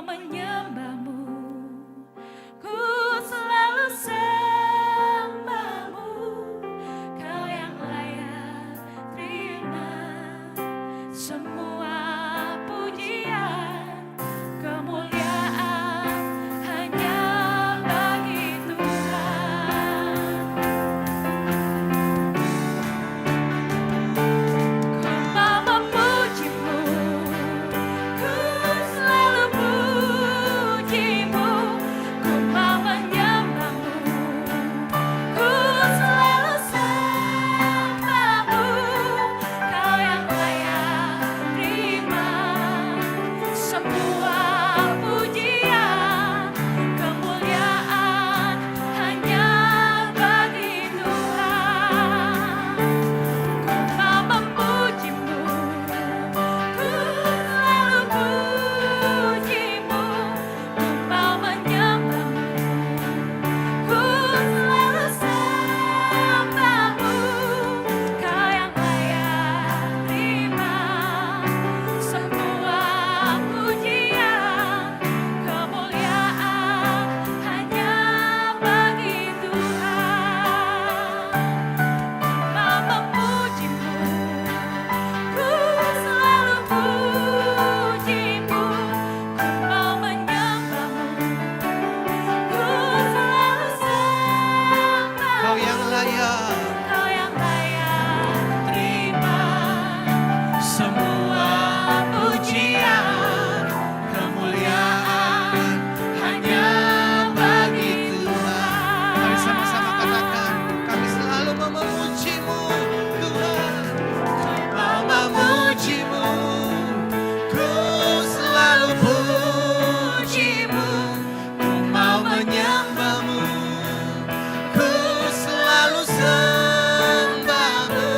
mau menyembahmu, ku selalu sembahmu. Kau yang layak terima semua pujian, kemuliaan hanya bagi Tuhan. Ku mau memujimu, ku selalu pujimu. Ku mau menyembahmu, ku selalu sembahmu. Kau yang layak terima semua pujian, kemuliaan hanya bagi Tuhan. Ku mau memujimu, ku selalu pujimu. Ku mau menyembahmu, ku selalu sembahmu. Kau yang layak terima semua pujian, kemuliaan hanya bagi Tuhan. Mau memujimu, ku selalu pujimu. Ku mau menyembahmu, ku selalu sembahmu. Kau yang layak Kau yang layak terima semua pujian, kemuliaan hanya bagi Tuhan. Mari sama-sama katakan, kami selalu mau memujimu Tuhan. Kami mau memujimu, ku selalu pujimu. Ku mau menyembahmu, ku selalu sembahmu.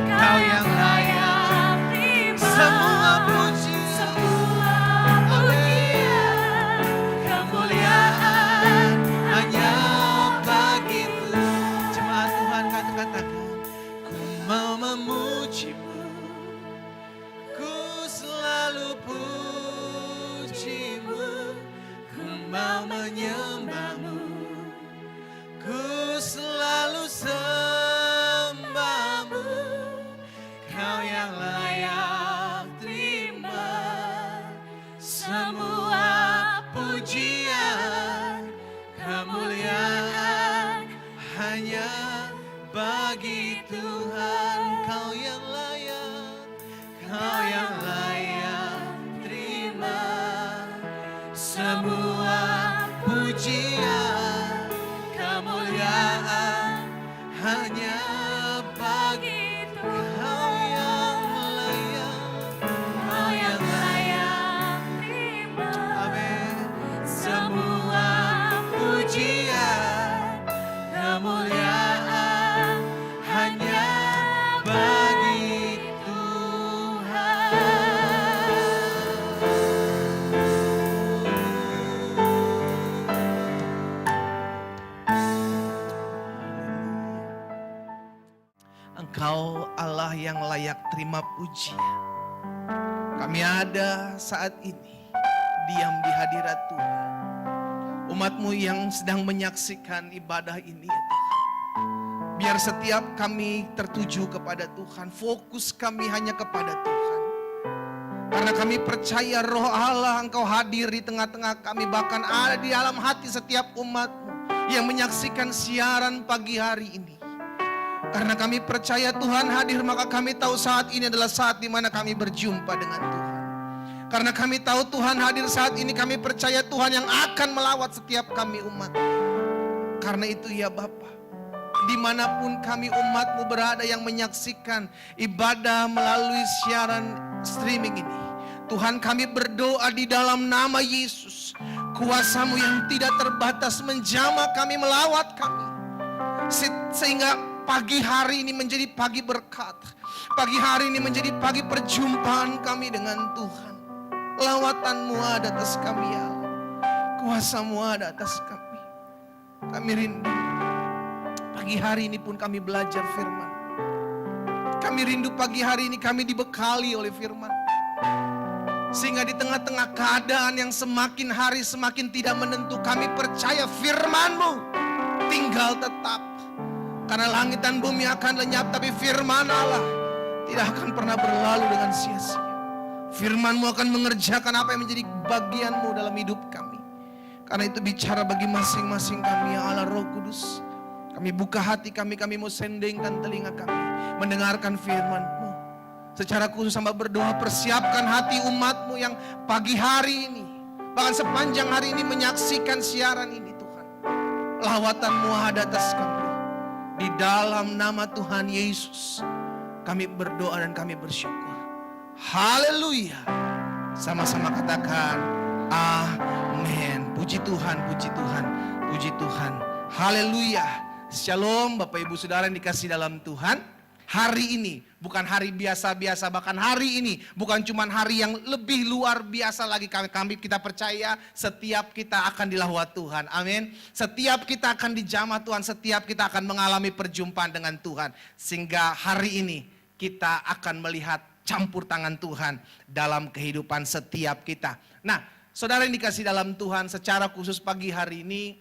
Kau yang layak semua pujian, kemuliaan hanya bagi Tuhan. Jemaat Tuhan katakan, ku mau memujimu, ku selalu pujimu. Ku mau menyembahmu, ku selalu sembahmu. Kau yang layak terima semua pujian, kemuliaan hanya bagi Tuhan. Kau yang layak, kau yang layak terima semua pujian, kemuliaan hanya bagi Kau yang layak, Kau yang layak terima amin. semua Pujian, kemuliaan hanya bagi Engkau Allah yang layak terima pujian. Kami ada saat ini diam di hadirat Tuhan. Umat-Mu yang sedang menyaksikan ibadah ini ya Tuhan. Biar setiap kami tertuju kepada Tuhan, fokus kami hanya kepada Tuhan. Karena kami percaya Roh Allah Engkau hadir di tengah-tengah kami, bahkan ada di dalam hati setiap umat-Mu yang menyaksikan siaran pagi hari ini. Karena kami percaya Tuhan hadir, maka kami tahu saat ini adalah saat di mana kami berjumpa dengan Tuhan. Karena kami tahu Tuhan hadir saat ini, kami percaya Tuhan yang akan melawat setiap kami umat. Karena itu ya Bapa, dimanapun kami umat-Mu berada yang menyaksikan ibadah melalui siaran streaming ini, Tuhan kami berdoa di dalam nama Yesus, kuasa-Mu yang tidak terbatas menjamah kami, melawat kami. Sehingga pagi hari ini menjadi pagi berkat. Pagi hari ini menjadi pagi perjumpaan kami dengan Tuhan. Lawatan-Mu ada atas kami ya Allah. Kuasa-Mu ada atas kami. Kami rindu. Pagi hari ini pun kami belajar firman. Kami rindu pagi hari ini kami dibekali oleh firman. Sehingga di tengah-tengah keadaan yang semakin hari semakin tidak menentu, kami percaya firman-Mu tinggal tetap. Karena langit dan bumi akan lenyap, tapi firman Allah tidak akan pernah berlalu dengan sia-sia. Firman-Mu akan mengerjakan apa yang menjadi bagian-Mu dalam hidup kami. Karena itu bicara bagi masing-masing kami, ya Allah Roh Kudus. Kami buka hati kami mau sendingkan telinga kami mendengarkan firman-Mu. Secara khusus hamba berdoa, persiapkan hati umat-Mu yang pagi hari ini, bahkan sepanjang hari ini menyaksikan siaran ini Tuhan. Lawatan-Mu ada atas kami. Di dalam nama Tuhan Yesus kami berdoa dan kami bersyukur. Haleluya. Sama-sama katakan amin. Puji Tuhan, puji Tuhan, puji Tuhan. Haleluya. Shalom Bapak Ibu Saudara yang dikasih dalam Tuhan. Hari ini bukan hari biasa-biasa, bahkan hari ini bukan cuma hari yang lebih luar biasa lagi. Kita percaya setiap kita akan dilahwat Tuhan. Amin. Setiap kita akan dijamah Tuhan, setiap kita akan mengalami perjumpaan dengan Tuhan. Sehingga hari ini kita akan melihat campur tangan Tuhan dalam kehidupan setiap kita. Nah, saudara yang dikasih dalam Tuhan, secara khusus pagi hari ini,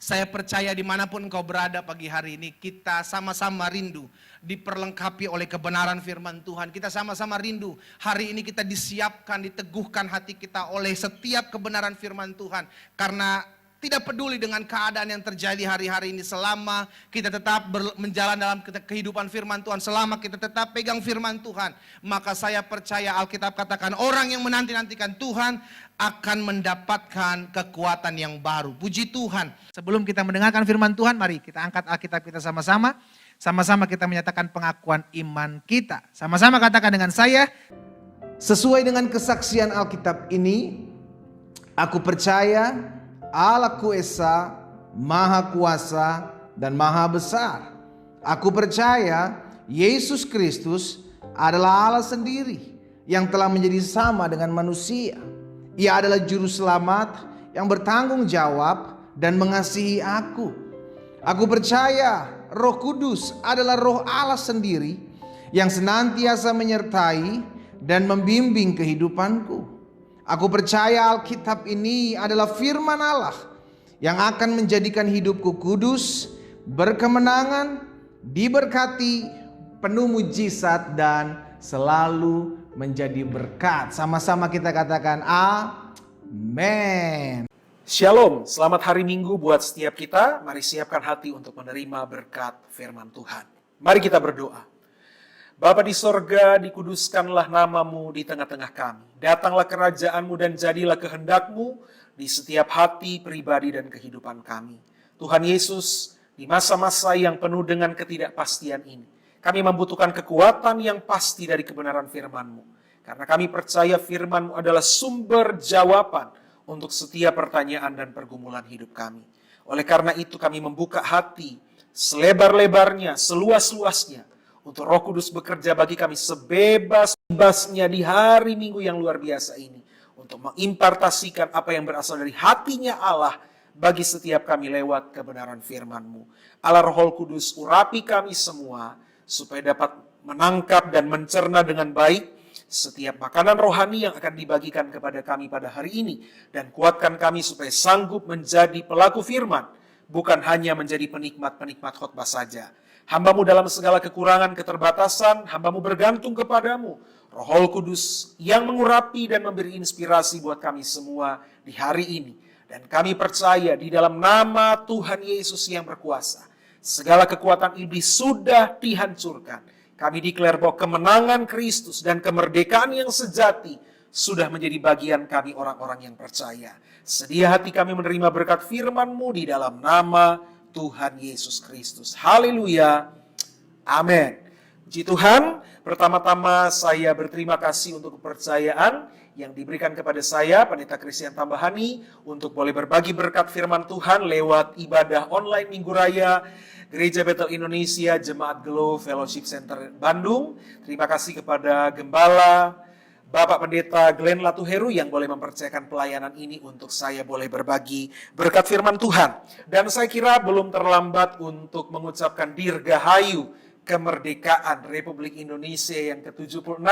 saya percaya dimanapun engkau berada pagi hari ini, kita sama-sama rindu diperlengkapi oleh kebenaran firman Tuhan. Kita sama-sama rindu hari ini kita disiapkan, diteguhkan hati kita oleh setiap kebenaran firman Tuhan. Karena tidak peduli dengan keadaan yang terjadi hari-hari ini, selama kita tetap menjalan dalam kehidupan firman Tuhan, selama kita tetap pegang firman Tuhan, maka saya percaya Alkitab katakan orang yang menanti-nantikan Tuhan akan mendapatkan kekuatan yang baru. Puji Tuhan. Sebelum kita mendengarkan firman Tuhan, mari kita angkat Alkitab kita sama-sama. Sama-sama kita menyatakan pengakuan iman kita. Sama-sama katakan dengan saya, sesuai dengan kesaksian Alkitab ini, aku percaya Allahku Esa, Maha Kuasa dan Maha Besar. Aku percaya Yesus Kristus adalah Allah sendiri yang telah menjadi sama dengan manusia. Ia adalah juru selamat yang bertanggung jawab dan mengasihi aku. Aku percaya Roh Kudus adalah Roh Allah sendiri yang senantiasa menyertai dan membimbing kehidupanku. Aku percaya Alkitab ini adalah firman Allah yang akan menjadikan hidupku kudus, berkemenangan, diberkati, penuh mujizat dan selalu menjadi berkat. Sama-sama kita katakan amin. Shalom, selamat hari Minggu buat setiap kita. Mari siapkan hati untuk menerima berkat firman Tuhan. Mari kita berdoa. Bapa di sorga, dikuduskanlah namamu di tengah-tengah kami. Datanglah kerajaanmu dan jadilah kehendakmu di setiap hati, pribadi, dan kehidupan kami. Tuhan Yesus, di masa-masa yang penuh dengan ketidakpastian ini, kami membutuhkan kekuatan yang pasti dari kebenaran firman-Mu. Karena kami percaya firman-Mu adalah sumber jawaban untuk setiap pertanyaan dan pergumulan hidup kami. Oleh karena itu kami membuka hati selebar-lebarnya, seluas-luasnya, untuk Roh Kudus bekerja bagi kami sebebas-bebasnya di hari Minggu yang luar biasa ini. Untuk mengimpartasikan apa yang berasal dari hatinya Allah bagi setiap kami lewat kebenaran firman-Mu. Allah Roh Kudus, urapi kami semua supaya dapat menangkap dan mencerna dengan baik setiap makanan rohani yang akan dibagikan kepada kami pada hari ini. Dan kuatkan kami supaya sanggup menjadi pelaku firman, bukan hanya menjadi penikmat-penikmat khotbah saja. Hamba-Mu dalam segala kekurangan, keterbatasan, Hamba-Mu bergantung kepadamu. Roh Kudus yang mengurapi dan memberi inspirasi buat kami semua di hari ini. Dan kami percaya di dalam nama Tuhan Yesus yang berkuasa, segala kekuatan iblis sudah dihancurkan. Kami declare bahwa kemenangan Kristus dan kemerdekaan yang sejati sudah menjadi bagian kami orang-orang yang percaya. Sedia hati kami menerima berkat firman-Mu di dalam nama Tuhan Yesus Kristus. Haleluya. Amin. Puji Tuhan, pertama-tama saya berterima kasih untuk kepercayaan yang diberikan kepada saya, Pendeta Christian Tambahani, untuk boleh berbagi berkat firman Tuhan lewat ibadah online Minggu Raya Gereja Bethel Indonesia, Jemaat Glow Fellowship Center Bandung. Terima kasih kepada Gembala Bapak Pendeta Glenn Latuheru yang boleh mempercayakan pelayanan ini untuk saya boleh berbagi berkat firman Tuhan. Dan saya kira belum terlambat untuk mengucapkan dirgahayu kemerdekaan Republik Indonesia yang ke-76.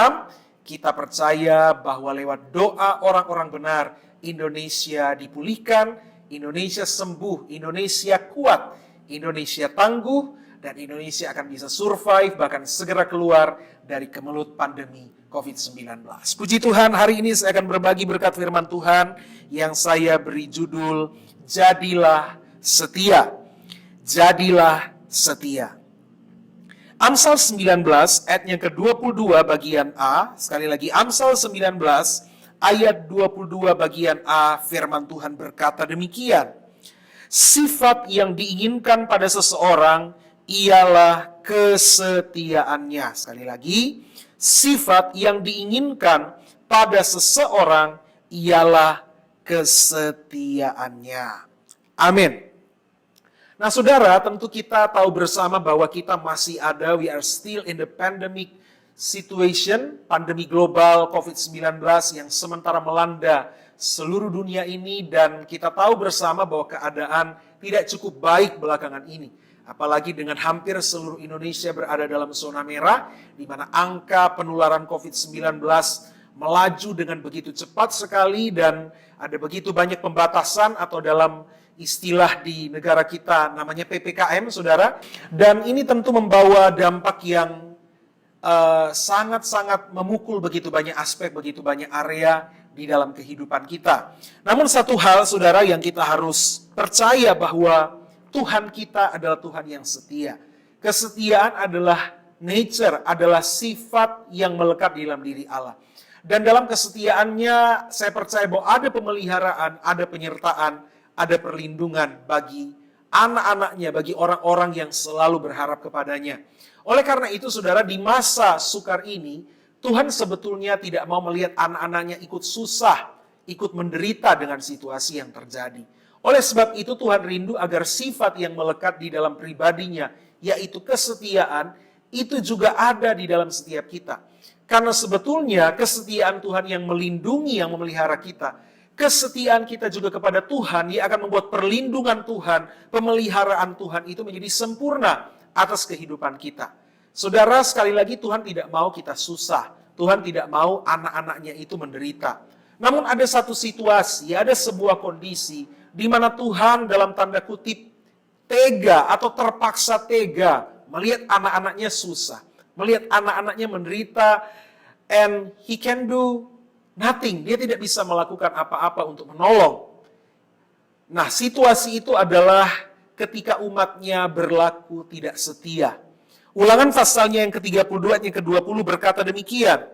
Kita percaya bahwa lewat doa orang-orang benar, Indonesia dipulihkan, Indonesia sembuh, Indonesia kuat, Indonesia tangguh, dan Indonesia akan bisa survive, bahkan segera keluar dari kemelut pandemi COVID-19. Puji Tuhan, hari ini saya akan berbagi berkat firman Tuhan yang saya beri judul, Jadilah Setia. Jadilah Setia. Amsal 19 ayat yang ke-22 bagian A, sekali lagi Amsal 19 ayat 22 bagian A, firman Tuhan berkata demikian. Sifat yang diinginkan pada seseorang ialah kesetiaannya. Sekali lagi, sifat yang diinginkan pada seseorang ialah kesetiaannya. Amin. Nah saudara, tentu kita tahu bersama bahwa kita masih ada, we are still in the pandemic situation, pandemi global COVID-19 yang sementara melanda seluruh dunia ini, dan kita tahu bersama bahwa keadaan tidak cukup baik belakangan ini. Apalagi dengan hampir seluruh Indonesia berada dalam zona merah, di mana angka penularan COVID-19 melaju dengan begitu cepat sekali, dan ada begitu banyak pembatasan atau dalam istilah di negara kita namanya PPKM, saudara. Dan ini tentu membawa dampak yang sangat-sangat memukul begitu banyak aspek, begitu banyak area di dalam kehidupan kita. Namun satu hal, saudara, yang kita harus percaya bahwa Tuhan kita adalah Tuhan yang setia. Kesetiaan adalah nature, adalah sifat yang melekat di dalam diri Allah. Dan dalam kesetiaannya, saya percaya bahwa ada pemeliharaan, ada penyertaan, ada perlindungan bagi anak-anaknya, bagi orang-orang yang selalu berharap kepadanya. Oleh karena itu, saudara, di masa sukar ini, Tuhan sebetulnya tidak mau melihat anak-anaknya ikut susah, ikut menderita dengan situasi yang terjadi. Oleh sebab itu, Tuhan rindu agar sifat yang melekat di dalam pribadinya, yaitu kesetiaan, itu juga ada di dalam setiap kita. Karena sebetulnya kesetiaan Tuhan yang melindungi, yang memelihara kita, kesetiaan kita juga kepada Tuhan yang akan membuat perlindungan Tuhan, pemeliharaan Tuhan itu menjadi sempurna atas kehidupan kita. Saudara, sekali lagi Tuhan tidak mau kita susah. Tuhan tidak mau anak-anaknya itu menderita. Namun ada satu situasi, ada sebuah kondisi di mana Tuhan dalam tanda kutip tega atau terpaksa tega melihat anak-anaknya susah, melihat anak-anaknya menderita, and He can do nothing. Dia tidak bisa melakukan apa-apa untuk menolong. Nah, situasi itu adalah ketika umatnya berlaku tidak setia. Ulangan pasalnya yang ke-32 ayat yang ke-20 berkata demikian.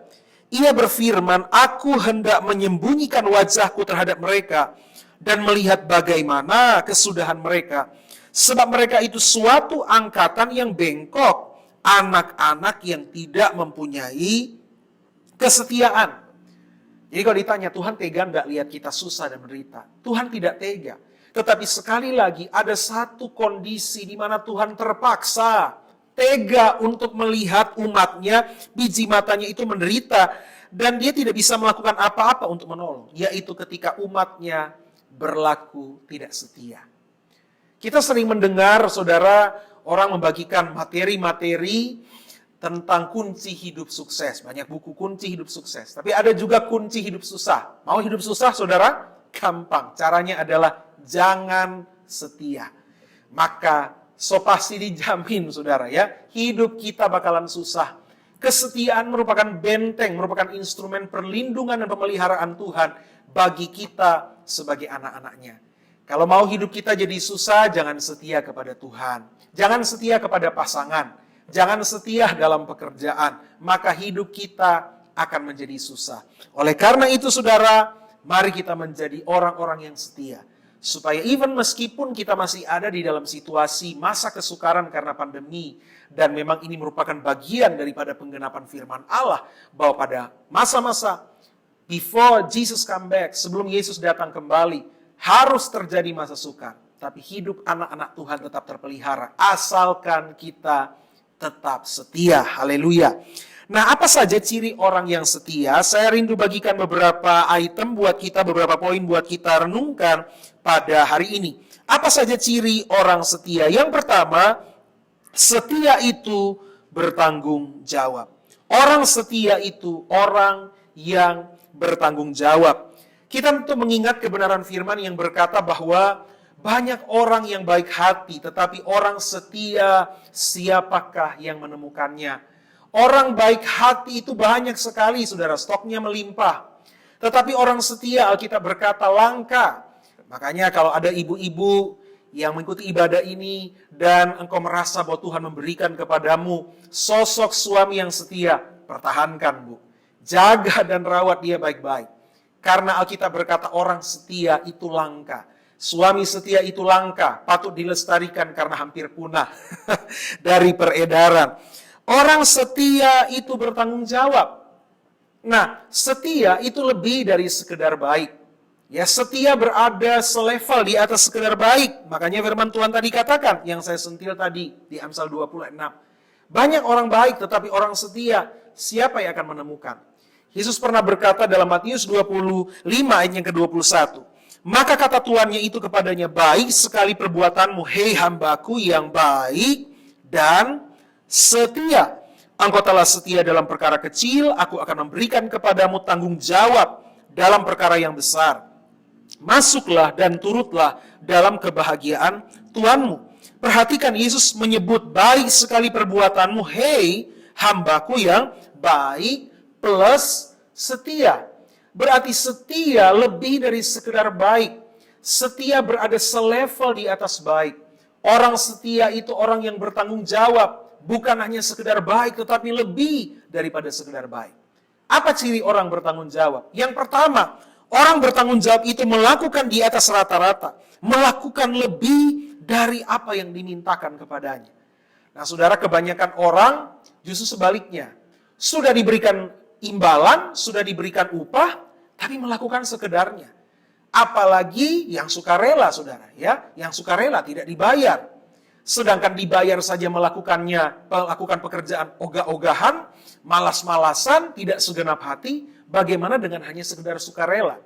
Ia berfirman, aku hendak menyembunyikan wajahku terhadap mereka dan melihat bagaimana kesudahan mereka. Sebab mereka itu suatu angkatan yang bengkok, anak-anak yang tidak mempunyai kesetiaan. Jadi kalau ditanya, Tuhan tega enggak lihat kita susah dan menderita? Tuhan tidak tega. Tetapi sekali lagi ada satu kondisi di mana Tuhan terpaksa tega untuk melihat umatnya, biji matanya itu menderita, dan dia tidak bisa melakukan apa-apa untuk menolong. Yaitu ketika umatnya berlaku tidak setia. Kita sering mendengar, saudara, orang membagikan materi-materi tentang kunci hidup sukses. Banyak buku kunci hidup sukses. Tapi ada juga kunci hidup susah. Mau hidup susah, saudara? Gampang. Caranya adalah jangan setia. Maka so pasti dijamin, saudara, ya, hidup kita bakalan susah. Kesetiaan merupakan benteng, merupakan instrumen perlindungan dan pemeliharaan Tuhan bagi kita sebagai anak-anaknya. Kalau mau hidup kita jadi susah, jangan setia kepada Tuhan. Jangan setia kepada pasangan. Jangan setia dalam pekerjaan, maka hidup kita akan menjadi susah. Oleh karena itu, saudara, mari kita menjadi orang-orang yang setia. Supaya even meskipun kita masih ada di dalam situasi masa kesukaran karena pandemi, dan memang ini merupakan bagian daripada penggenapan firman Allah, bahwa pada masa-masa before Jesus come back, sebelum Yesus datang kembali, harus terjadi masa sukar. Tapi hidup anak-anak Tuhan tetap terpelihara, asalkan kita tetap setia. Haleluya. Nah, apa saja ciri orang yang setia? Saya rindu bagikan beberapa item buat kita, beberapa poin buat kita renungkan pada hari ini. Apa saja ciri orang setia? Yang pertama, setia itu bertanggung jawab. Orang setia itu orang yang bertanggung jawab. Kita tentu mengingat kebenaran firman yang berkata bahwa banyak orang yang baik hati, tetapi orang setia siapakah yang menemukannya? Orang baik hati itu banyak sekali, saudara, stoknya melimpah. Tetapi orang setia, Alkitab berkata, langka. Makanya kalau ada ibu-ibu yang mengikuti ibadah ini dan engkau merasa bahwa Tuhan memberikan kepadamu sosok suami yang setia, pertahankan, Bu. Jaga dan rawat dia baik-baik. Karena Alkitab berkata orang setia itu langka. Suami setia itu langka, patut dilestarikan karena hampir punah dari peredaran. Orang setia itu bertanggung jawab. Nah, setia itu lebih dari sekedar baik. Ya, setia berada selevel di atas sekedar baik. Makanya firman Tuhan tadi katakan, yang saya sentil tadi di Amsal 26. Banyak orang baik tetapi orang setia, siapa yang akan menemukan? Yesus pernah berkata dalam Matius 25 ayat yang ke-21. Maka kata tuannya itu kepadanya, baik sekali perbuatanmu, hei hambaku yang baik dan setia. Engkau telah setia dalam perkara kecil, aku akan memberikan kepadamu tanggung jawab dalam perkara yang besar. Masuklah dan turutlah dalam kebahagiaan Tuhanmu. Perhatikan, Yesus menyebut baik sekali perbuatanmu, hei hambaku yang baik plus setia. Berarti setia lebih dari sekedar baik. Setia berada selevel di atas baik. Orang setia itu orang yang bertanggung jawab. Bukan hanya sekedar baik, tetapi lebih daripada sekedar baik. Apa ciri orang bertanggung jawab? Yang pertama, orang bertanggung jawab itu melakukan di atas rata-rata. Melakukan lebih dari apa yang dimintakan kepadanya. Nah, saudara, kebanyakan orang justru sebaliknya. Sudah diberikan imbalan, sudah diberikan upah, tapi melakukan sekedarnya. Apalagi yang sukarela, saudara, ya, yang sukarela tidak dibayar. Sedangkan dibayar saja melakukan pekerjaan ogah-ogahan, malas-malasan, tidak segenap hati, bagaimana dengan hanya sekedar sukarela?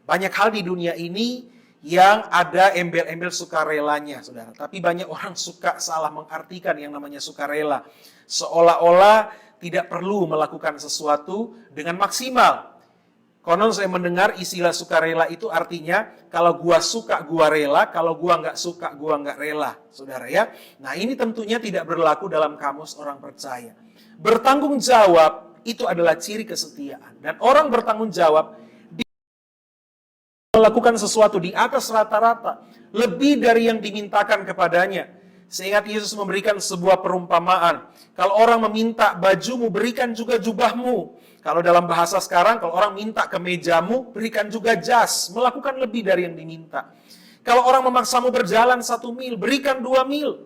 Banyak hal di dunia ini yang ada embel-embel sukarelanya, saudara. Tapi banyak orang suka salah mengartikan yang namanya sukarela. Seolah-olah tidak perlu melakukan sesuatu dengan maksimal. Konon saya mendengar istilah sukarela itu artinya kalau gua suka gua rela, kalau gua nggak suka gua nggak rela, saudara ya. Nah, ini tentunya tidak berlaku dalam kamus orang percaya. Bertanggung jawab itu adalah ciri kesetiaan, dan orang bertanggung jawab melakukan sesuatu di atas rata-rata, lebih dari yang dimintakan kepadanya. Seingat Yesus memberikan sebuah perumpamaan. Kalau orang meminta bajumu, berikan juga jubahmu. Kalau dalam bahasa sekarang, kalau orang minta kemejamu, berikan juga jas. Melakukan lebih dari yang diminta. Kalau orang memaksamu berjalan 1 mil, berikan 2 mil.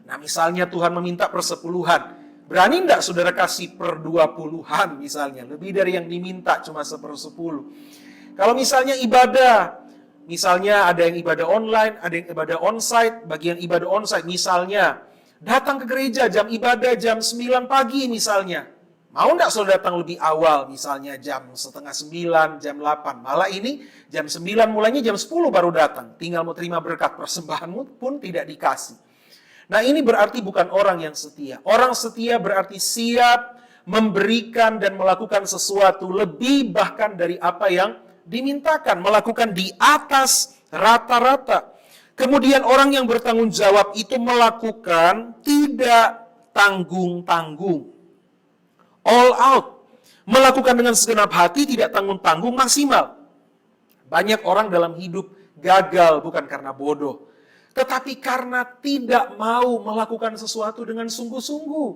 Nah, misalnya Tuhan meminta persepuluhan. Berani enggak saudara kasih per 20-an misalnya? Lebih dari yang diminta, cuma 1/10. Kalau misalnya ibadah, misalnya ada yang ibadah online, ada yang ibadah onsite. Bagi yang ibadah onsite, misalnya datang ke gereja jam ibadah jam 9 pagi misalnya. Mau enggak saudara datang lebih awal, misalnya jam 8:30, jam 8. Malah ini jam 9 mulainya jam 10 baru datang. Tinggal mau terima berkat, persembahanmu pun tidak dikasih. Nah, ini berarti bukan orang yang setia. Orang setia berarti siap memberikan dan melakukan sesuatu lebih bahkan dari apa yang dimintakan. Melakukan di atas rata-rata. Kemudian orang yang bertanggung jawab itu melakukan tidak tanggung-tanggung. All out. Melakukan dengan segenap hati, tidak tanggung-tanggung, maksimal. Banyak orang dalam hidup gagal bukan karena bodoh, tetapi karena tidak mau melakukan sesuatu dengan sungguh-sungguh.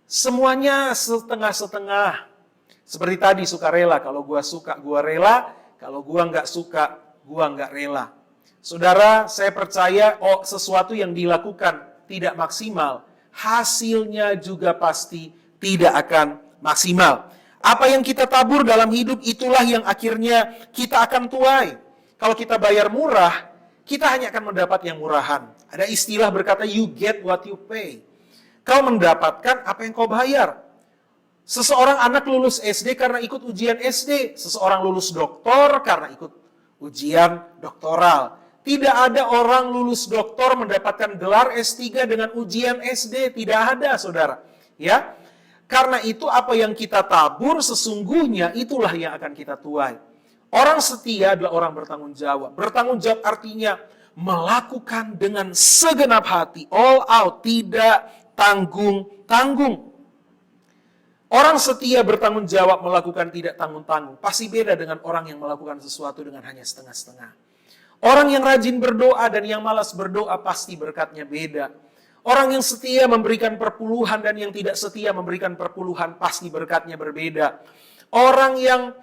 Semuanya setengah-setengah. Seperti tadi sukarela, kalau gua suka gua rela, kalau gua nggak suka gua nggak rela. Saudara, saya percaya sesuatu yang dilakukan tidak maksimal, hasilnya juga pasti tidak akan maksimal. Apa yang kita tabur dalam hidup itulah yang akhirnya kita akan tuai. Kalau kita bayar murah, kita hanya akan mendapat yang murahan. Ada istilah berkata you get what you pay. Kau mendapatkan apa yang kau bayar. Seseorang anak lulus SD karena ikut ujian SD. Seseorang lulus doktor karena ikut ujian doktoral. Tidak ada orang lulus doktor mendapatkan gelar S3 dengan ujian SD. Tidak ada, saudara. Ya. Karena itu apa yang kita tabur sesungguhnya itulah yang akan kita tuai. Orang setia adalah orang bertanggung jawab. Bertanggung jawab artinya melakukan dengan segenap hati, all out, tidak tanggung-tanggung. Orang setia bertanggung jawab melakukan tidak tanggung-tanggung. Pasti beda dengan orang yang melakukan sesuatu dengan hanya setengah-setengah. Orang yang rajin berdoa dan yang malas berdoa pasti berkatnya beda. Orang yang setia memberikan perpuluhan dan yang tidak setia memberikan perpuluhan pasti berkatnya berbeda. Orang yang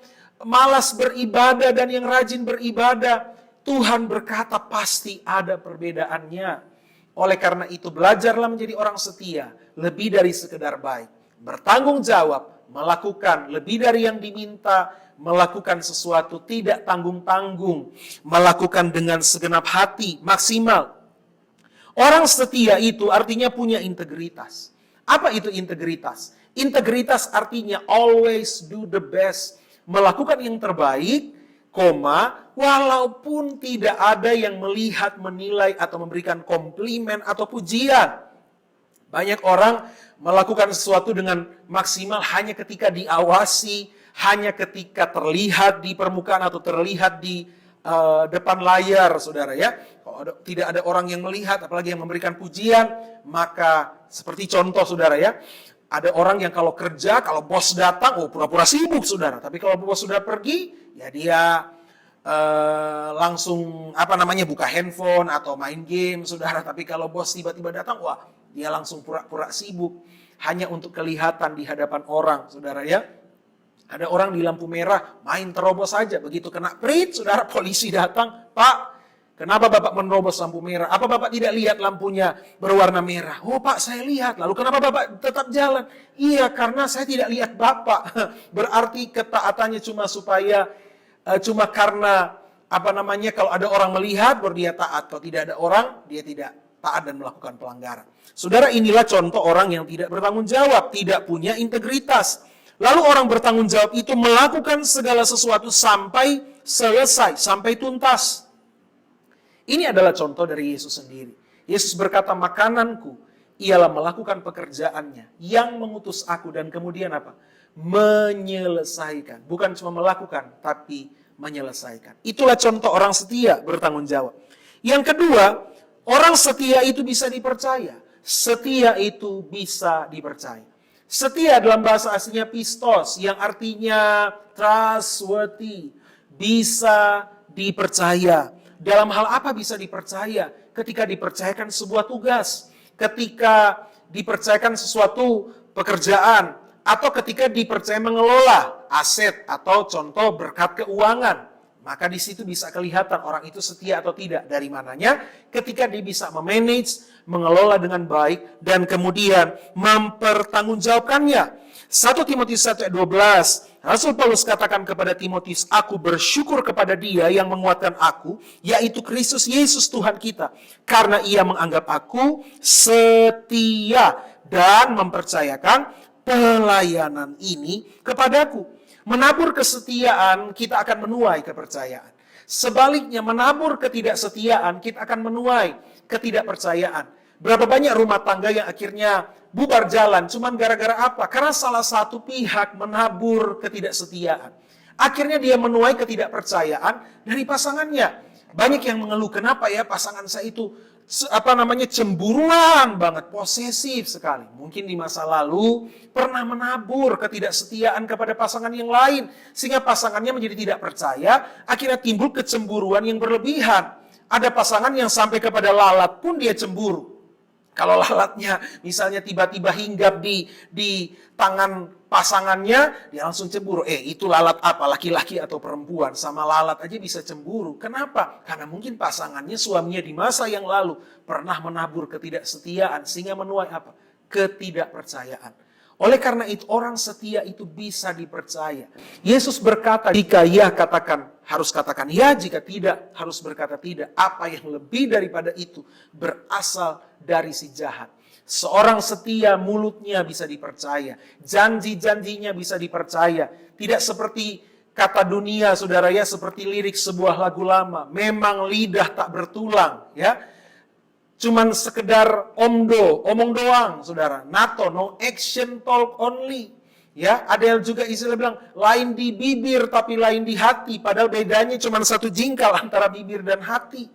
malas beribadah dan yang rajin beribadah, Tuhan berkata pasti ada perbedaannya. Oleh karena itu belajarlah menjadi orang setia, lebih dari sekedar baik. Bertanggung jawab, melakukan lebih dari yang diminta, melakukan sesuatu tidak tanggung-tanggung, melakukan dengan segenap hati, maksimal. Orang setia itu artinya punya integritas. Apa itu integritas? Integritas artinya always do the best. Melakukan yang terbaik, walaupun tidak ada yang melihat, menilai, atau memberikan komplimen atau pujian. Banyak orang melakukan sesuatu dengan maksimal hanya ketika diawasi, hanya ketika terlihat di permukaan atau terlihat di depan layar, saudara ya. Kalau tidak ada orang yang melihat, apalagi yang memberikan pujian, maka seperti contoh saudara ya, ada orang yang kalau kerja, kalau bos datang, pura-pura sibuk saudara. Tapi kalau bos sudah pergi, ya dia langsung buka handphone atau main game saudara. Tapi kalau bos tiba-tiba datang, dia langsung pura-pura sibuk hanya untuk kelihatan di hadapan orang saudara ya. Ada orang di lampu merah main terobos saja. Begitu kena prit, saudara, polisi datang. Pak, kenapa Bapak menerobos lampu merah? Apa Bapak tidak lihat lampunya berwarna merah? Oh Pak, saya lihat. Lalu kenapa Bapak tetap jalan? Iya, karena saya tidak lihat Bapak. Berarti ketaatannya cuma karena kalau ada orang melihat baru dia taat. Kalau tidak ada orang, dia tidak taat dan melakukan pelanggaran. Saudara, inilah contoh orang yang tidak bertanggung jawab, tidak punya integritas. Lalu orang bertanggung jawab itu melakukan segala sesuatu sampai selesai, sampai tuntas. Ini adalah contoh dari Yesus sendiri. Yesus berkata, makananku ialah melakukan pekerjaannya yang mengutus aku dan kemudian apa? Menyelesaikan. Bukan cuma melakukan, tapi menyelesaikan. Itulah contoh orang setia bertanggung jawab. Yang kedua, orang setia itu bisa dipercaya. Setia itu bisa dipercaya. Setia dalam bahasa aslinya pistos, yang artinya trustworthy, bisa dipercaya. Dalam hal apa bisa dipercaya? Ketika dipercayakan sebuah tugas, ketika dipercayakan sesuatu pekerjaan, atau ketika dipercaya mengelola aset atau contoh berkat keuangan. Maka di situ bisa kelihatan orang itu setia atau tidak. Dari mananya? Ketika dia bisa memanage, mengelola dengan baik, dan kemudian mempertanggungjawabkannya. 1 Timotius 1:12, Rasul Paulus katakan kepada Timotius, aku bersyukur kepada Dia yang menguatkan aku, yaitu Kristus Yesus Tuhan kita. Karena Ia menganggap aku setia dan mempercayakan pelayanan ini kepadaku. Menabur kesetiaan, kita akan menuai kepercayaan. Sebaliknya, menabur ketidaksetiaan, kita akan menuai ketidakpercayaan. Berapa banyak rumah tangga yang akhirnya bubar jalan, cuman gara-gara apa? Karena salah satu pihak menabur ketidaksetiaan. Akhirnya dia menuai ketidakpercayaan dari pasangannya. Banyak yang mengeluh, kenapa ya pasangan saya itu cemburuan banget, posesif sekali. Mungkin di masa lalu pernah menabur ketidaksetiaan kepada pasangan yang lain, sehingga pasangannya menjadi tidak percaya, akhirnya timbul kecemburuan yang berlebihan. Ada pasangan yang sampai kepada lalat pun dia cemburu. Kalau lalatnya misalnya tiba-tiba hinggap di tangan pasangannya, dia langsung cemburu. Itu lalat apa? Laki-laki atau perempuan? Sama lalat aja bisa cemburu. Kenapa? Karena mungkin pasangannya, suaminya di masa yang lalu pernah menabur ketidaksetiaan sehingga menuai apa? Ketidakpercayaan. Oleh karena itu orang setia itu bisa dipercaya. Yesus berkata, jika ya katakan, harus katakan ya, jika tidak harus berkata tidak. Apa yang lebih daripada itu berasal dari si jahat. Seorang setia mulutnya bisa dipercaya, janji-janjinya bisa dipercaya. Tidak seperti kata dunia saudara ya, seperti lirik sebuah lagu lama. Memang lidah tak bertulang ya. cuman sekedar omong doang, saudara. NATO, no action, talk only. Ya, ada yang juga istilah bilang lain di bibir tapi lain di hati, padahal bedanya cuman satu jingkal antara bibir dan hati.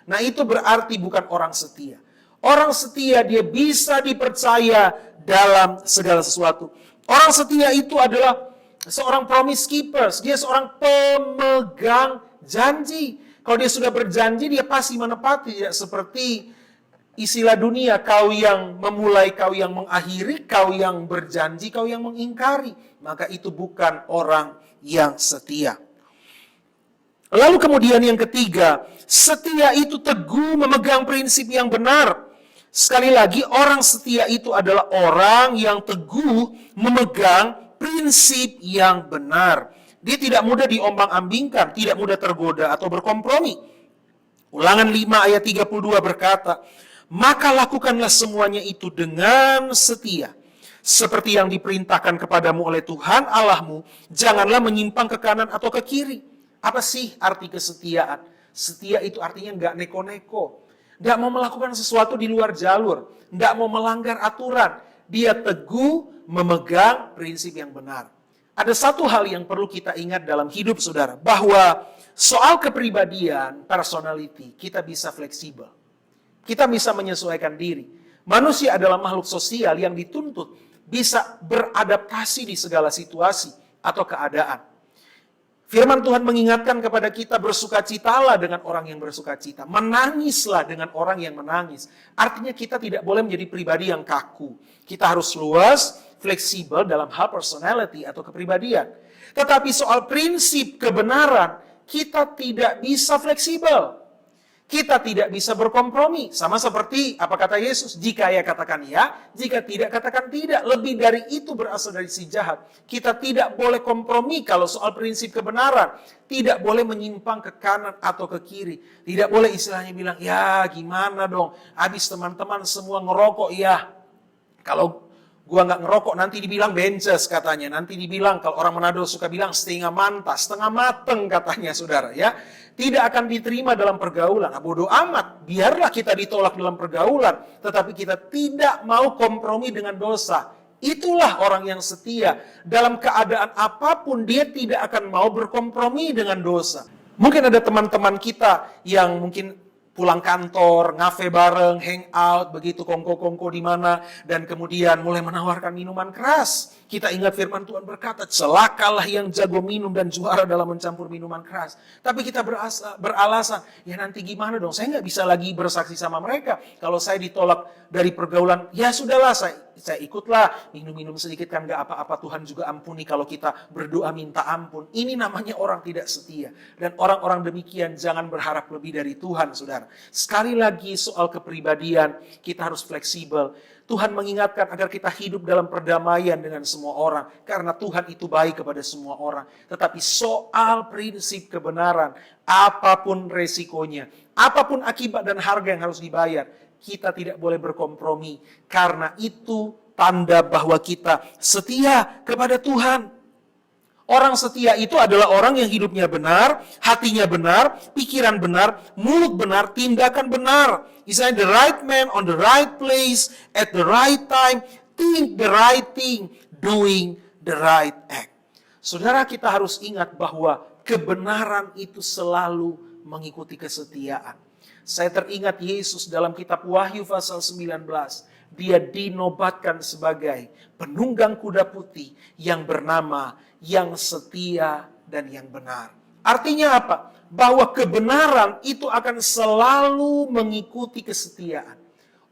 Nah, itu berarti bukan orang setia. Orang setia dia bisa dipercaya dalam segala sesuatu. Orang setia itu adalah seorang promise keepers, dia seorang pemegang janji. Kalau dia sudah berjanji, dia pasti menepati. Ya, seperti istilah dunia, kau yang memulai, kau yang mengakhiri, kau yang berjanji, kau yang mengingkari. Maka itu bukan orang yang setia. Lalu kemudian yang ketiga, setia itu teguh memegang prinsip yang benar. Sekali lagi, orang setia itu adalah orang yang teguh memegang prinsip yang benar. Dia tidak mudah diombang-ambingkan, tidak mudah tergoda atau berkompromi. Ulangan 5 ayat 32 berkata, maka lakukanlah semuanya itu dengan setia. Seperti yang diperintahkan kepadamu oleh Tuhan Allahmu, janganlah menyimpang ke kanan atau ke kiri. Apa sih arti kesetiaan? Setia itu artinya nggak neko-neko. Nggak mau melakukan sesuatu di luar jalur. Nggak mau melanggar aturan. Dia teguh memegang prinsip yang benar. Ada satu hal yang perlu kita ingat dalam hidup saudara, bahwa soal kepribadian, personality, kita bisa fleksibel. Kita bisa menyesuaikan diri. Manusia adalah makhluk sosial yang dituntut bisa beradaptasi di segala situasi atau keadaan. Firman Tuhan mengingatkan kepada kita, bersukacitalah dengan orang yang bersukacita. Menangislah dengan orang yang menangis. Artinya kita tidak boleh menjadi pribadi yang kaku. Kita harus luas, fleksibel dalam hal personality atau kepribadian. Tetapi soal prinsip kebenaran, kita tidak bisa fleksibel. Kita tidak bisa berkompromi. Sama seperti apa kata Yesus, jika ya katakan ya, jika tidak katakan tidak. Lebih dari itu berasal dari si jahat. Kita tidak boleh kompromi kalau soal prinsip kebenaran. Tidak boleh menyimpang ke kanan atau ke kiri. Tidak boleh istilahnya bilang, ya gimana dong, habis teman-teman semua ngerokok ya. Kalau gua nggak ngerokok nanti dibilang bences katanya. Nanti dibilang, kalau orang Manado suka bilang setengah mantas, setengah mateng katanya saudara ya. Tidak akan diterima dalam pergaulan. Nah, bodoh amat, biarlah kita ditolak dalam pergaulan. Tetapi kita tidak mau kompromi dengan dosa. Itulah orang yang setia. Dalam keadaan apapun dia tidak akan mau berkompromi dengan dosa. Mungkin ada teman-teman kita yang mungkin pulang kantor, ngafe bareng, hangout, begitu kongko-kongko di mana, dan kemudian mulai menawarkan minuman keras. Kita ingat firman Tuhan berkata, celakalah yang jago minum dan juara dalam mencampur minuman keras. Tapi kita beralasan, ya nanti gimana dong, saya nggak bisa lagi bersaksi sama mereka. Kalau saya ditolak dari pergaulan, ya sudahlah, saya ikutlah, minum-minum sedikit kan nggak apa-apa, Tuhan juga ampuni kalau kita berdoa minta ampun. Ini namanya orang tidak setia. Dan orang-orang demikian jangan berharap lebih dari Tuhan, saudara. Sekali lagi soal kepribadian, kita harus fleksibel. Tuhan mengingatkan agar kita hidup dalam perdamaian dengan semua orang. Karena Tuhan itu baik kepada semua orang. Tetapi soal prinsip kebenaran, apapun resikonya, apapun akibat dan harga yang harus dibayar, kita tidak boleh berkompromi. Karena itu tanda bahwa kita setia kepada Tuhan. Orang setia itu adalah orang yang hidupnya benar, hatinya benar, pikiran benar, mulut benar, tindakan benar. Misalnya the right man on the right place at the right time, think the right thing, doing the right act. Saudara, kita harus ingat bahwa kebenaran itu selalu mengikuti kesetiaan. Saya teringat Yesus dalam kitab Wahyu pasal 19. Dia dinobatkan sebagai penunggang kuda putih yang bernama yang setia dan yang benar. Artinya apa? Bahwa kebenaran itu akan selalu mengikuti kesetiaan.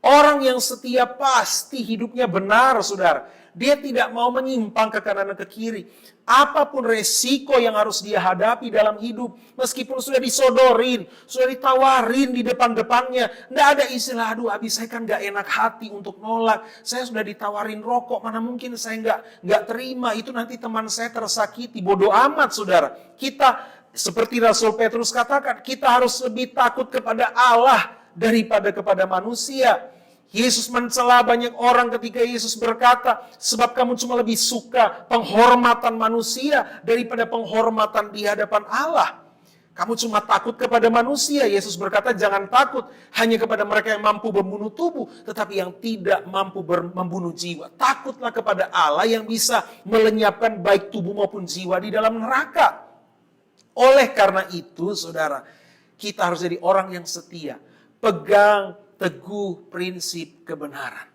Orang yang setia pasti hidupnya benar, saudara. Dia tidak mau menyimpang ke kanan dan ke kiri. Apapun resiko yang harus dia hadapi dalam hidup, meskipun sudah disodorin, sudah ditawarin di depan-depannya, tidak ada istilah, aduh habis saya kan gak enak hati untuk nolak. Saya sudah ditawarin rokok, mana mungkin saya nggak terima, itu nanti teman saya tersakiti. Bodoh amat, saudara. Kita, seperti Rasul Petrus katakan, kita harus lebih takut kepada Allah daripada kepada manusia. Yesus mencela banyak orang ketika Yesus berkata, sebab kamu cuma lebih suka penghormatan manusia daripada penghormatan di hadapan Allah. Kamu cuma takut kepada manusia. Yesus berkata, jangan takut hanya kepada mereka yang mampu membunuh tubuh, tetapi yang tidak mampu membunuh jiwa. Takutlah kepada Allah yang bisa melenyapkan baik tubuh maupun jiwa di dalam neraka. Oleh karena itu, saudara, kita harus jadi orang yang setia. Pegang teguh prinsip kebenaran.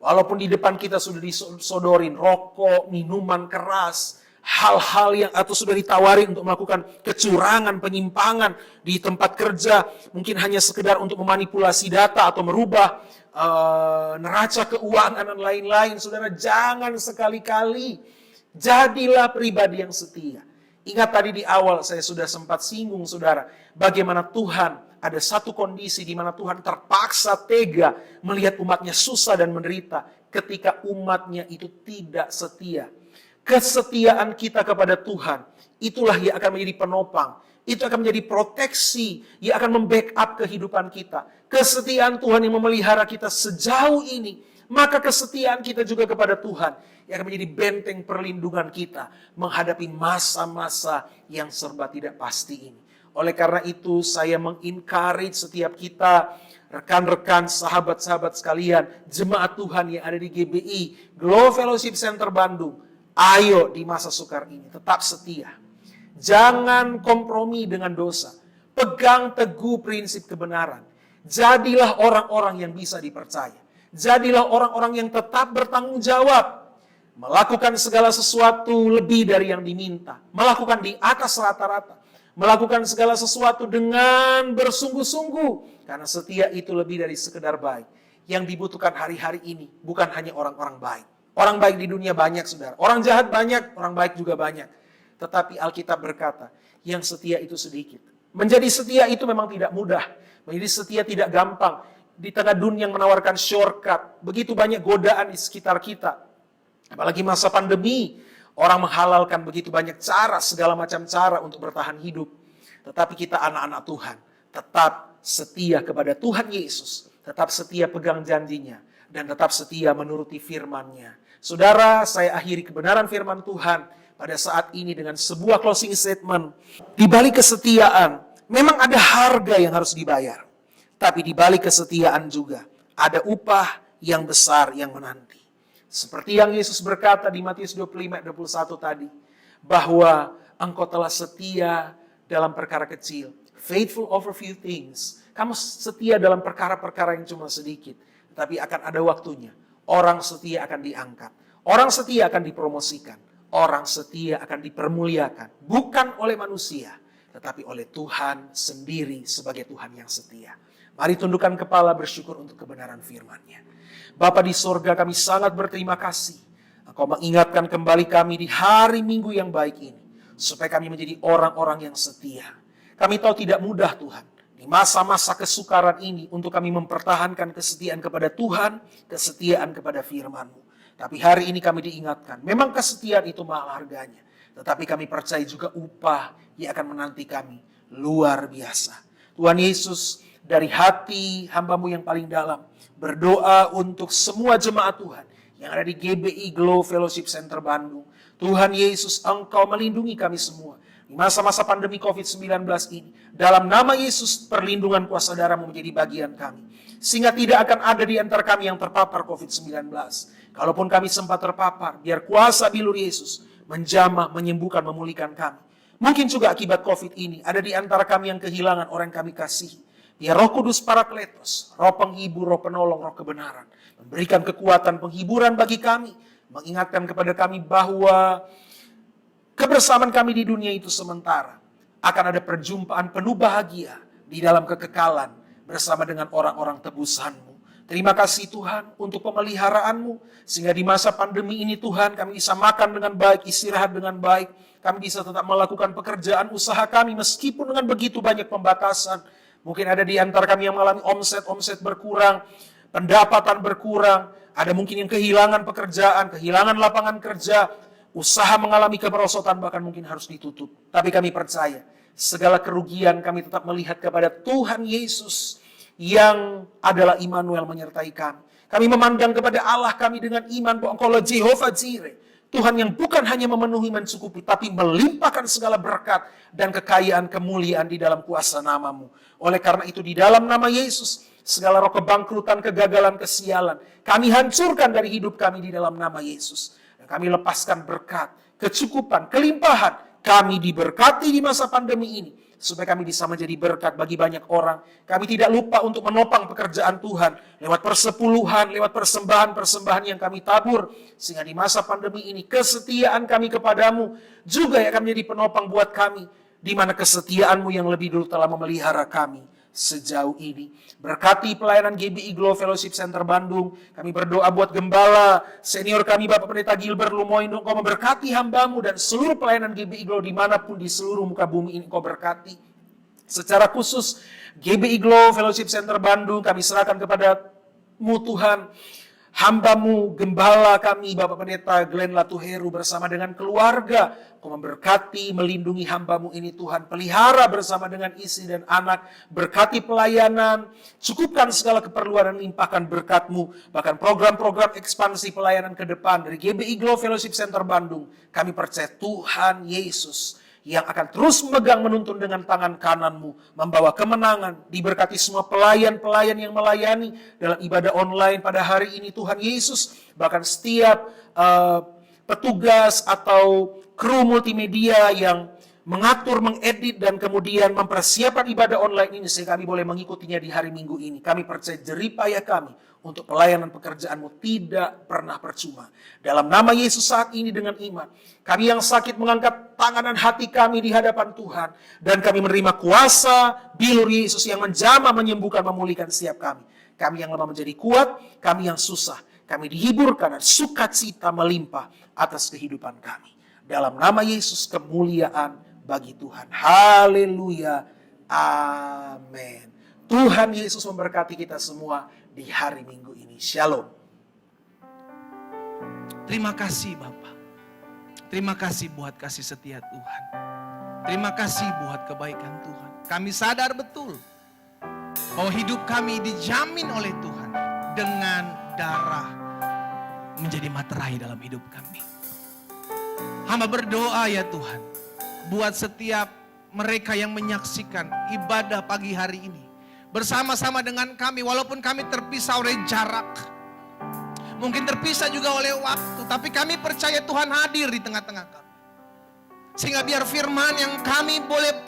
Walaupun di depan kita sudah disodorin rokok, minuman keras, hal-hal yang atau sudah ditawarin untuk melakukan kecurangan, penyimpangan di tempat kerja, mungkin hanya sekedar untuk memanipulasi data atau merubah neraca keuangan dan lain-lain. Saudara, jangan sekali-kali jadilah pribadi yang setia. Ingat tadi di awal saya sudah sempat singgung, saudara, bagaimana Tuhan ada satu kondisi di mana Tuhan terpaksa tega melihat umatnya susah dan menderita ketika umatnya itu tidak setia. Kesetiaan kita kepada Tuhan, itulah yang akan menjadi penopang. Itu akan menjadi proteksi yang akan membackup kehidupan kita. Kesetiaan Tuhan yang memelihara kita sejauh ini. Maka kesetiaan kita juga kepada Tuhan yang akan menjadi benteng perlindungan kita menghadapi masa-masa yang serba tidak pasti ini. Oleh karena itu saya mengencourage setiap kita, rekan-rekan, sahabat-sahabat sekalian, jemaat Tuhan yang ada di GBI, Glow Fellowship Center Bandung, ayo di masa sukar ini tetap setia. Jangan kompromi dengan dosa. Pegang teguh prinsip kebenaran. Jadilah orang-orang yang bisa dipercaya. Jadilah orang-orang yang tetap bertanggung jawab. Melakukan segala sesuatu lebih dari yang diminta. Melakukan di atas rata-rata. Melakukan segala sesuatu dengan bersungguh-sungguh. Karena setia itu lebih dari sekedar baik. Yang dibutuhkan hari-hari ini bukan hanya orang-orang baik. Orang baik di dunia banyak, saudara. Orang jahat banyak, orang baik juga banyak. Tetapi Alkitab berkata, yang setia itu sedikit. Menjadi setia itu memang tidak mudah. Menjadi setia tidak gampang. Di tengah dunia yang menawarkan shortcut. Begitu banyak godaan di sekitar kita. Apalagi masa pandemi. Orang menghalalkan begitu banyak cara, segala macam cara untuk bertahan hidup. Tetapi kita anak-anak Tuhan. Tetap setia kepada Tuhan Yesus. Tetap setia pegang janjinya. Dan tetap setia menuruti firman-Nya. Saudara, saya akhiri kebenaran firman Tuhan pada saat ini dengan sebuah closing statement. Di balik kesetiaan, memang ada harga yang harus dibayar. Tapi di balik kesetiaan juga ada upah yang besar yang menanti. Seperti yang Yesus berkata di Matius 25 ayat 21 tadi, bahwa engkau telah setia dalam perkara kecil, faithful over few things. Kamu setia dalam perkara-perkara yang cuma sedikit, tapi akan ada waktunya. Orang setia akan diangkat, orang setia akan dipromosikan, orang setia akan dipermuliakan, bukan oleh manusia, tetapi oleh Tuhan sendiri sebagai Tuhan yang setia. Mari tundukkan kepala bersyukur untuk kebenaran firman-Nya. Bapa di sorga, kami sangat berterima kasih. Engkau mengingatkan kembali kami di hari Minggu yang baik ini. Supaya kami menjadi orang-orang yang setia. Kami tahu tidak mudah Tuhan. Di masa-masa kesukaran ini untuk kami mempertahankan kesetiaan kepada Tuhan, kesetiaan kepada firman-Mu. Tapi hari ini kami diingatkan, memang kesetiaan itu mahal harganya. Tetapi kami percaya juga upah yang akan menanti kami luar biasa. Tuhan Yesus, dari hati hamba-Mu yang paling dalam, berdoa untuk semua jemaat Tuhan yang ada di GBI Glow Fellowship Center Bandung. Tuhan Yesus, Engkau melindungi kami semua di masa-masa pandemi COVID-19 ini. Dalam nama Yesus, perlindungan kuasa darah-Mu menjadi bagian kami. Sehingga tidak akan ada di antara kami yang terpapar COVID-19. Kalaupun kami sempat terpapar, biar kuasa bilur Yesus menjamah, menyembuhkan, memulihkan kami. Mungkin juga akibat COVID ini, ada di antara kami yang kehilangan orang yang kami kasihi. Biar Roh Kudus Parakletos, Roh penghibur, Roh penolong, Roh kebenaran, memberikan kekuatan penghiburan bagi kami, mengingatkan kepada kami bahwa kebersamaan kami di dunia itu sementara. Akan ada perjumpaan penuh bahagia di dalam kekekalan bersama dengan orang-orang tebusan-Mu. Terima kasih Tuhan untuk pemeliharaan-Mu, sehingga di masa pandemi ini Tuhan kami bisa makan dengan baik, istirahat dengan baik, kami bisa tetap melakukan pekerjaan usaha kami meskipun dengan begitu banyak pembatasan. Mungkin ada di antara kami yang mengalami omset berkurang, pendapatan berkurang, ada mungkin yang kehilangan pekerjaan, kehilangan lapangan kerja, usaha mengalami kemerosotan, bahkan mungkin harus ditutup. Tapi kami percaya, segala kerugian kami tetap melihat kepada Tuhan Yesus yang adalah Immanuel menyertai kami. Kami memandang kepada Allah kami dengan iman bahwa Engkau adalah Jehovah Jireh, Tuhan yang bukan hanya memenuhi mencukupi, tapi melimpahkan segala berkat dan kekayaan kemuliaan di dalam kuasa nama-Mu. Oleh karena itu di dalam nama Yesus, segala roh kebangkrutan, kegagalan, kesialan, kami hancurkan dari hidup kami di dalam nama Yesus. Dan kami lepaskan berkat, kecukupan, kelimpahan. Kami diberkati di masa pandemi ini, supaya kami bisa menjadi berkat bagi banyak orang. Kami tidak lupa untuk menopang pekerjaan Tuhan lewat persepuluhan, lewat persembahan-persembahan yang kami tabur. Sehingga di masa pandemi ini kesetiaan kami kepadamu juga yang akan menjadi penopang buat kami. Di mana kesetiaan-Mu yang lebih dulu telah memelihara kami sejauh ini. Berkati pelayanan GBI Glow Fellowship Center Bandung. Kami berdoa buat gembala senior kami Bapak Pendeta Gilbert Lumoindo. Kau memberkati hamba-Mu dan seluruh pelayanan GBI Glow dimanapun di seluruh muka bumi ini Kau berkati. Secara khusus GBI Glow Fellowship Center Bandung kami serahkan kepada-Mu Tuhan. Hamba-Mu, gembala kami, Bapak Pendeta Glenn Latuheru bersama dengan keluarga. Kau memberkati, melindungi hamba-Mu ini Tuhan. Pelihara bersama dengan istri dan anak. Berkati pelayanan. Cukupkan segala keperluan dan limpahkan berkat-Mu. Bahkan program-program ekspansi pelayanan ke depan dari GBI Glow Fellowship Center Bandung. Kami percaya Tuhan Yesus yang akan terus memegang menuntun dengan tangan kanan-Mu, membawa kemenangan, diberkati semua pelayan-pelayan yang melayani dalam ibadah online pada hari ini Tuhan Yesus, bahkan setiap petugas atau kru multimedia yang mengatur, mengedit, dan kemudian mempersiapkan ibadah online ini sehingga kami boleh mengikutinya di hari Minggu ini. Kami percaya jeripayah kami untuk pelayanan pekerjaan-Mu tidak pernah percuma. Dalam nama Yesus saat ini dengan iman, kami yang sakit mengangkat tangan dan hati kami di hadapan Tuhan. Dan kami menerima kuasa bilur Yesus yang menjamah, menyembuhkan, memulihkan setiap kami. Kami yang lemah menjadi kuat, kami yang susah. Kami dihiburkan dan sukacita melimpah atas kehidupan kami. Dalam nama Yesus kemuliaan bagi Tuhan. Haleluya. Amin. Tuhan Yesus memberkati kita semua di hari Minggu ini. Shalom. Terima kasih Bapak. Terima kasih buat kasih setia Tuhan. Terima kasih buat kebaikan Tuhan. Kami sadar betul bahwa hidup kami dijamin oleh Tuhan dengan darah menjadi materai dalam hidup kami. Hamba berdoa ya Tuhan, buat setiap mereka yang menyaksikan ibadah pagi hari ini bersama-sama dengan kami, walaupun kami terpisah oleh jarak, mungkin terpisah juga oleh waktu, tapi kami percaya Tuhan hadir di tengah-tengah kami. Sehingga biar firman yang kami boleh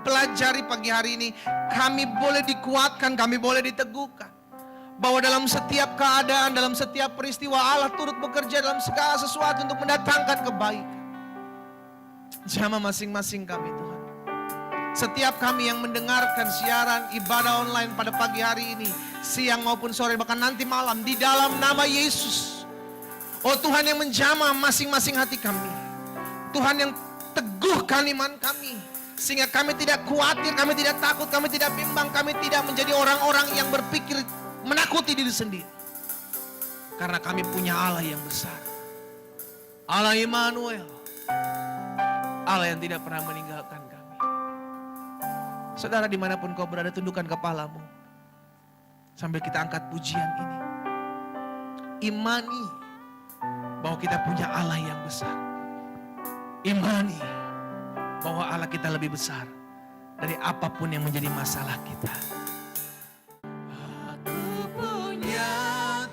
pelajari pagi hari ini, kami boleh dikuatkan, kami boleh diteguhkan. Bahwa dalam setiap keadaan, dalam setiap peristiwa Allah turut bekerja dalam segala sesuatu untuk mendatangkan kebaikan. Jamah masing-masing kami Tuhan. Setiap kami yang mendengarkan siaran ibadah online pada pagi hari ini, siang maupun sore, bahkan nanti malam, di dalam nama Yesus. Oh Tuhan yang menjamah masing-masing hati kami. Tuhan yang teguhkan iman kami. Sehingga kami tidak khawatir, kami tidak takut, kami tidak bimbang, kami tidak menjadi orang-orang yang berpikir menakuti diri sendiri. Karena kami punya Allah yang besar. Allah Immanuel. Allah yang tidak pernah meninggalkan kami. Saudara dimanapun kau berada, tundukkan kepalamu. Sambil kita angkat pujian ini. Imani bahwa kita punya Allah yang besar. Imani bahwa Allah kita lebih besar dari apapun yang menjadi masalah kita. Aku punya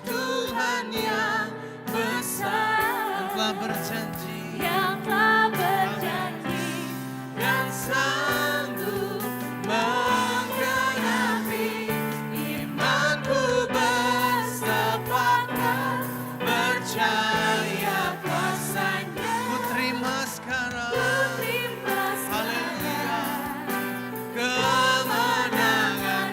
Tuhan yang besar, Telah berjanji yang telah berjanji dan sanggup menggenapi. Imanku bersepakat percaya kuasanya. ku terima sekarang. Ku terima sekarang Kemenangan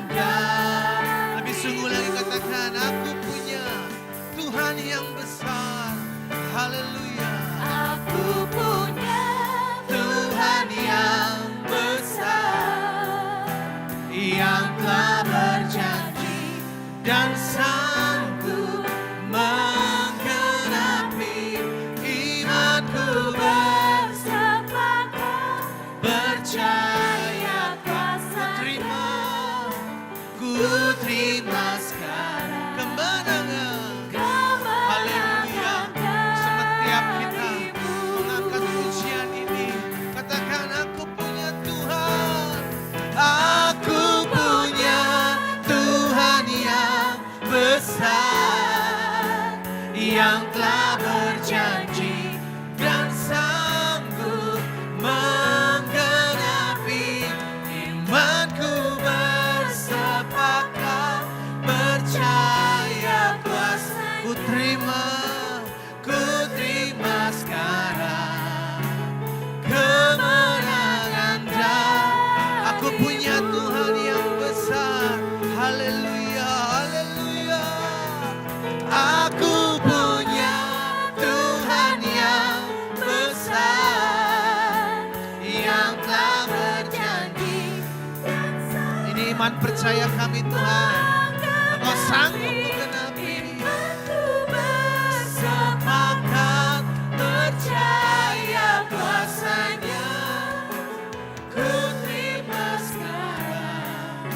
iman percaya kami Tuhan. Engkau sanggup menggenapi. Sepakat percaya kuasanya, ku terima sekarang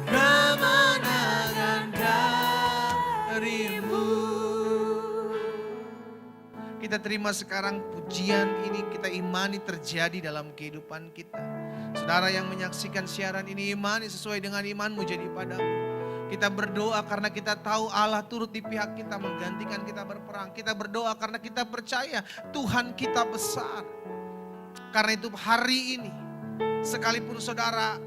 kemenangan darimu. Kita terima sekarang pujian ini, kita imani terjadi dalam kehidupan kita. Saudara yang menyaksikan siaran ini, imani sesuai dengan imanmu jadi padamu. Kita berdoa karena kita tahu Allah turut di pihak kita, menggantikan kita berperang. Kita berdoa karena kita percaya Tuhan kita besar. Karena itu hari ini, sekalipun saudara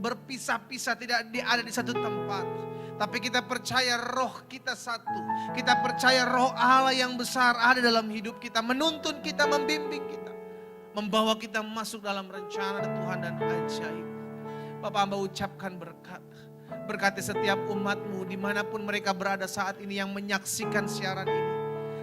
berpisah-pisah tidak ada di satu tempat, tapi kita percaya roh kita satu. Kita percaya roh Allah yang besar ada dalam hidup kita, menuntun kita, membimbing kita, membawa kita masuk dalam rencana Tuhan dan ajaib. Bapak hamba ucapkan berkat. Berkati setiap umatmu dimanapun mereka berada saat ini yang menyaksikan siaran ini.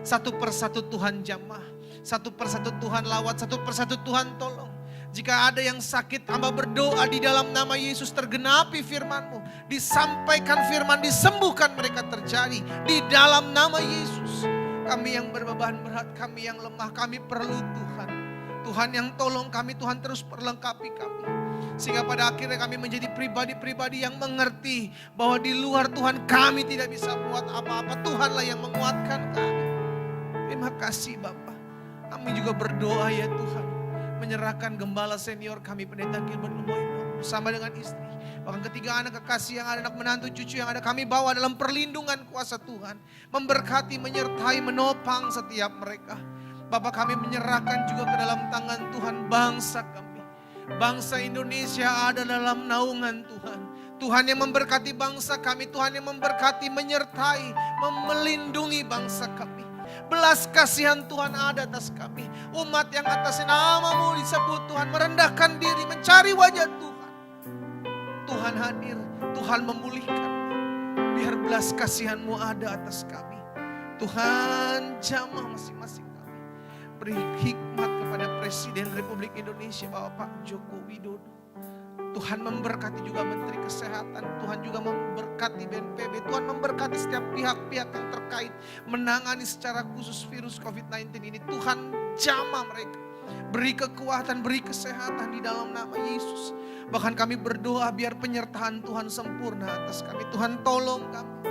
Satu persatu Tuhan jamah, satu persatu Tuhan lawat, satu persatu Tuhan tolong. Jika ada yang sakit, hamba berdoa di dalam nama Yesus tergenapi firman-Mu. Disampaikan firman, disembuhkan mereka terjadi di dalam nama Yesus. Kami yang berbeban berat, kami yang lemah, kami perlu Tuhan. Tuhan yang tolong kami, Tuhan terus perlengkapi kami. Sehingga pada akhirnya kami menjadi pribadi-pribadi yang mengerti bahwa di luar Tuhan kami tidak bisa buat apa-apa. Tuhanlah yang menguatkan kami. Terima kasih Bapak. Kami juga berdoa ya Tuhan. Menyerahkan gembala senior kami, Pendeta Gilbert Lumoino, bersama dengan istri. Bahkan ketiga anak kekasih yang ada, anak menantu, cucu yang ada, kami bawa dalam perlindungan kuasa Tuhan. Memberkati, menyertai, menopang setiap mereka. Bapak kami menyerahkan juga ke dalam tangan Tuhan bangsa kami. Bangsa Indonesia ada dalam naungan Tuhan. Tuhan yang memberkati bangsa kami, Tuhan yang memberkati, menyertai, melindungi bangsa kami. Belas kasihan Tuhan ada atas kami. Umat yang atas nama-Mu disebut Tuhan, merendahkan diri, mencari wajah Tuhan. Tuhan hadir, Tuhan memulihkan. Biar belas kasihan-Mu ada atas kami. Tuhan jamah masing-masing kami. Beri hikmat kepada Presiden Republik Indonesia Bapak Joko Widodo. Tuhan memberkati juga Menteri Kesehatan. Tuhan juga memberkati BNPB. Tuhan memberkati setiap pihak-pihak yang terkait menangani secara khusus virus COVID-19 ini. Tuhan jamah mereka. Beri kekuatan, beri kesehatan di dalam nama Yesus. Bahkan kami berdoa biar penyertaan Tuhan sempurna atas kami. Tuhan tolong kami.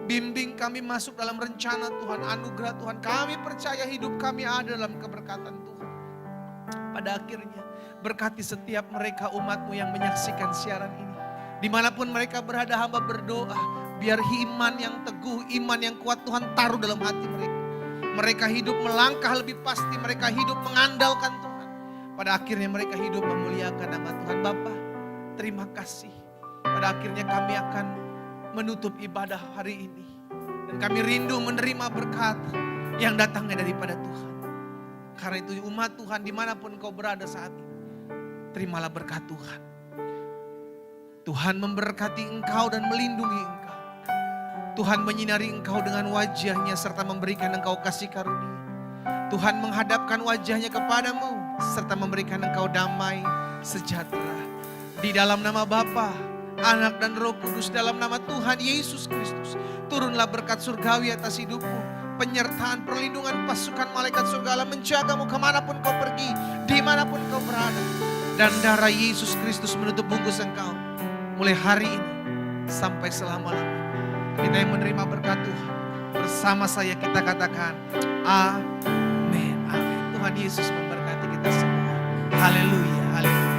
Bimbing kami masuk dalam rencana Tuhan, anugerah Tuhan. Kami percaya hidup kami ada dalam keberkatan Tuhan. Pada akhirnya berkati setiap mereka umat-Mu yang menyaksikan siaran ini. Dimanapun mereka berada, hamba berdoa. Biar iman yang teguh, iman yang kuat Tuhan taruh dalam hati mereka. Mereka hidup melangkah lebih pasti, mereka hidup mengandalkan Tuhan. Pada akhirnya mereka hidup memuliakan nama Tuhan. Bapa, terima kasih. Pada akhirnya kami akan menutup ibadah hari ini. Dan kami rindu menerima berkat yang datangnya daripada Tuhan. Karena itu umat Tuhan dimanapun kau berada saat ini, terimalah berkat Tuhan. Tuhan memberkati engkau dan melindungi engkau. Tuhan menyinari engkau dengan wajahnya serta memberikan engkau kasih karunia. Tuhan menghadapkan wajahnya kepadamu serta memberikan engkau damai sejahtera. Di dalam nama Bapa, Anak dan Roh Kudus, dalam nama Tuhan Yesus Kristus, turunlah berkat surgawi atas hidupmu. Penyertaan, perlindungan pasukan malaikat surga Allah menjagamu kemanapun kau pergi, dimanapun kau berada. Dan darah Yesus Kristus menutup bungkus engkau mulai hari ini sampai selama-lamanya. Kita yang menerima berkat Tuhan, bersama saya kita katakan amin, amin. Tuhan Yesus memberkati kita semua. Haleluya, haleluya.